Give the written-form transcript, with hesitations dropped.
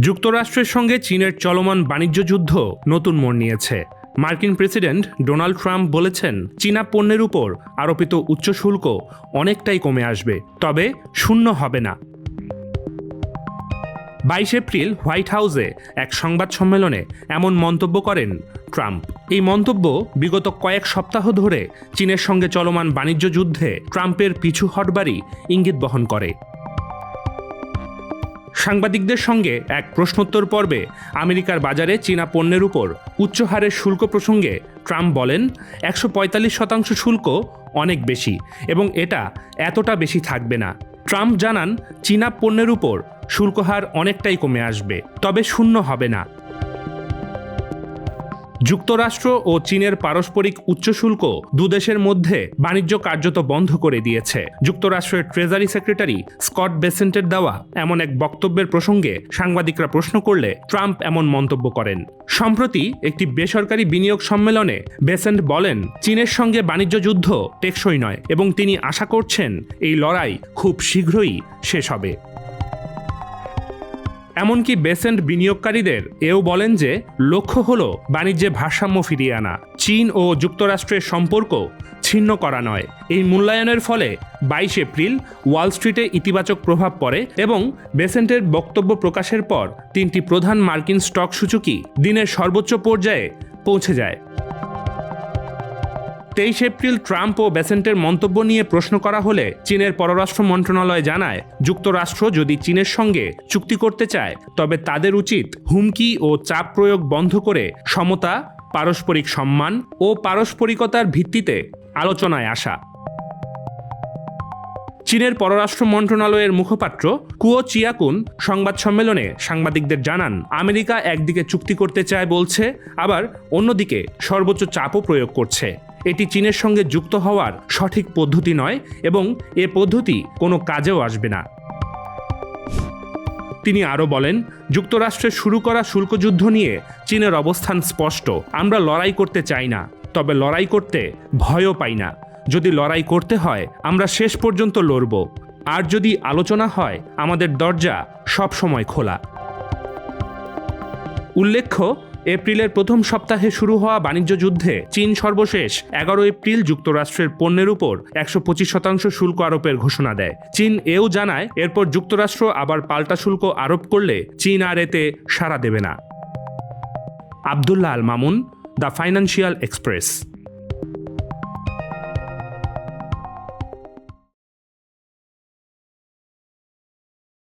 যুক্তরাষ্ট্রের সঙ্গে চীনের চলমান বাণিজ্য যুদ্ধ নতুন মোড় নিয়েছে। মার্কিন প্রেসিডেন্ট ডোনাল্ড ট্রাম্প বলেছেন, চীনা পণ্যের উপর আরোপিত উচ্চ শুল্ক অনেকটাই কমে আসবে, তবে শূন্য হবে না। 22 এপ্রিল হোয়াইট হাউসে এক সংবাদ সম্মেলনে এমন মন্তব্য করেন ট্রাম্প। এই মন্তব্য বিগত কয়েক সপ্তাহ ধরে চীনের সঙ্গে চলমান বাণিজ্য যুদ্ধে ট্রাম্পের পিছু হটবারই ইঙ্গিত বহন করে। সাংবাদিকদের সঙ্গে এক প্রশ্নোত্তর পর্বে আমেরিকার বাজারে চীনা পণ্যের উপর উচ্চ হারের শুল্ক প্রসঙ্গে ট্রাম্প বলেন, 145% শুল্ক অনেক বেশি এবং এটা এতটা বেশি থাকবে না। ট্রাম্প জানান, চীনা পণ্যের উপর শুল্ক হার অনেকটাই কমে আসবে, তবে শূন্য হবে না। যুক্তরাষ্ট্র ও চীনের পারস্পরিক উচ্চ শুল্ক দুদেশের মধ্যে বাণিজ্য কার্যত বন্ধ করে দিয়েছে। যুক্তরাষ্ট্রের ট্রেজারি সেক্রেটারি স্কট বেসেন্টের দেওয়া এমন এক বক্তব্যের প্রসঙ্গে সাংবাদিকরা প্রশ্ন করলে ট্রাম্প এমন মন্তব্য করেন। সম্প্রতি একটি বেসরকারি বিনিয়োগ সম্মেলনে বেসেন্ট বলেন, চীনের সঙ্গে বাণিজ্য যুদ্ধ টেকসই নয় এবং তিনি আশা করছেন এই লড়াই খুব শীঘ্রই শেষ হবে। এমনকি বেসেন্ট বিনিয়োগকারীদের এও বলেন যে লক্ষ্য হল বাণিজ্যে ভারসাম্য ফিরিয়ে আনা, চীন ও যুক্তরাষ্ট্রের সম্পর্ক ছিন্ন করা নয়। এই মূল্যায়নের ফলে 22 এপ্রিল ওয়াল স্ট্রিটে ইতিবাচক প্রভাব পড়ে এবং বেসেন্টের বক্তব্য প্রকাশের পর তিনটি প্রধান মার্কিন স্টক সূচকই দিনের সর্বোচ্চ পর্যায়ে পৌঁছে যায়। 23 এপ্রিল ট্রাম্প ও বেসেন্টের মন্তব্য নিয়ে প্রশ্ন করা হলে চীনের পররাষ্ট্র মন্ত্রণালয় জানায়, যুক্তরাষ্ট্র যদি চীনের সঙ্গে চুক্তি করতে চায় তবে তাদের উচিত হুমকি ও চাপ প্রয়োগ বন্ধ করে সমতা, পারস্পরিক সম্মান ও পারস্পরিকতার ভিত্তিতে আলোচনায় আসা। চীনের পররাষ্ট্র মন্ত্রণালয়ের মুখপাত্র কুও চিয়াকুন সংবাদ সম্মেলনে সাংবাদিকদের জানান, আমেরিকা একদিকে চুক্তি করতে চায় বলছে, আবার অন্যদিকে সর্বোচ্চ চাপও প্রয়োগ করছে। এটি চীনের সঙ্গে যুক্ত হওয়ার সঠিক পদ্ধতি নয় এবং এ পদ্ধতি কোনো কাজেও আসবে না। তিনি আরও বলেন, যুক্তরাষ্ট্রের শুরু করা শুল্কযুদ্ধ নিয়ে চীনের অবস্থান স্পষ্ট। আমরা লড়াই করতে চাই না, তবে লড়াই করতে ভয়ও পাই না। যদি লড়াই করতে হয় আমরা শেষ পর্যন্ত লড়ব, আর যদি আলোচনা হয় আমাদের দরজা সব সময় খোলা। উল্লেখ্য, এপ্রিলের প্রথম সপ্তাহে শুরু হওয়া বাণিজ্য যুদ্ধে চীন সর্বশেষ 11 এপ্রিল যুক্তরাষ্ট্রের পণ্যের উপর 125% শুল্ক আরোপের ঘোষণা দেয়। চীন এও জানায়, এরপর যুক্তরাষ্ট্র আবার পাল্টা শুল্ক আরোপ করলে চীন আর এতে সাড়া দেবে না। Abdullah Al Mamun, the financial express.